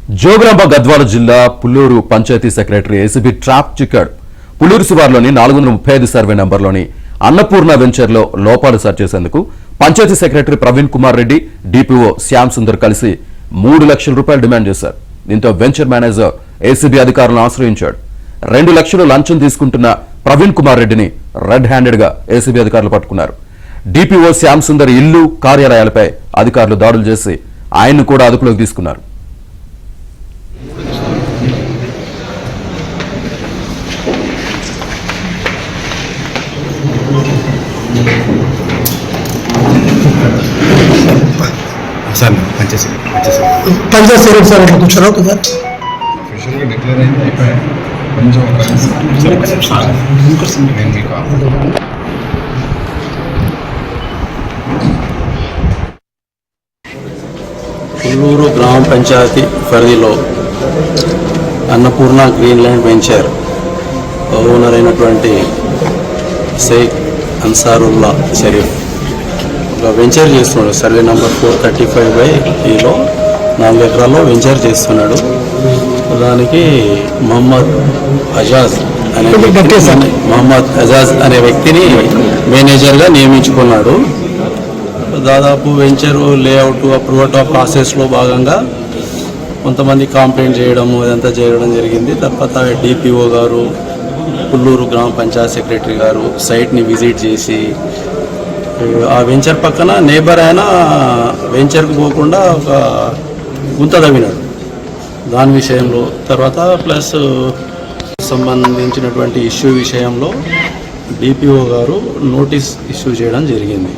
జోగులాంబ గద్వాల జిల్లా Pullur panchayat secretary ACB trap చిక్కాడు. పుల్లూరు శివార్లోని 435 సర్వే నంబర్లోని అన్నపూర్ణ వెంచర్లో లోపాలు సరిచేసేందుకు పంచాయతీ సెక్రటరీ ప్రవీణ్ కుమార్ రెడ్డి, డిపిఓ శ్యామ్ సుందర్ కలిసి 3 లక్షల రూపాయలు డిమాండ్ చేశారు. దీంతో వెంచర్ మేనేజర్ ఏసీబీ అధికారులను ఆశ్రయించాడు. 2 లక్షలు లంచం తీసుకుంటున్న ప్రవీణ్ కుమార్ రెడ్డిని రెడ్ హ్యాండెడ్ గా ఏసీబీ అధికారులు పట్టుకున్నారు. డిపిఓ శ్యామ్ సుందర్ ఇల్లు, కార్యాలయాలపై అధికారులు దాడులు చేసి ఆయన్ను కూడా అదుపులోకి తీసుకున్నారు. సార్ పంచాయత్ సెక్రటరీ సార్ అట్లా కూర్చోరా ఒకసారి అఫీషియల్గా డిక్లేర్ అయింది అయిపోయాయి. కొంచెం నేను మీకు పుల్లూరు గ్రామ పంచాయతీ పరిధిలో Annapurna green land venture owner అయినటువంటి షేక్ అన్సారుల్లా షరీఫ్ ఒక వెంచర్ చేస్తున్నాడు. సర్వే నెంబర్ 435/ఈలో 4 ఎకరాల్లో వెంచర్ చేస్తున్నాడు. దానికి మహమ్మద్ అజాజ్ అనే వ్యక్తిని మేనేజర్గా నియమించుకున్నాడు. దాదాపు వెంచర్ లేఅవుట్ అప్రూవల్ ప్రాసెస్లో భాగంగా కొంతమంది కంప్లైంట్ చేయడము ఇదంతా చేయడం జరిగింది. తర్వాత డిపిఓ గారు, పుల్లూరు గ్రామ పంచాయత్ సెక్రటరీ గారు సైట్ని విజిట్ చేసి ఆ వెంచర్ పక్కన నేబర్ అయినా వెంచర్కి పోకుండా ఒక గుంత తవ్వినాడు. దాని విషయంలో తర్వాత ప్లస్ సంబంధించినటువంటి ఇష్యూ విషయంలో డిపిఓ గారు నోటీస్ ఇష్యూ చేయడం జరిగింది.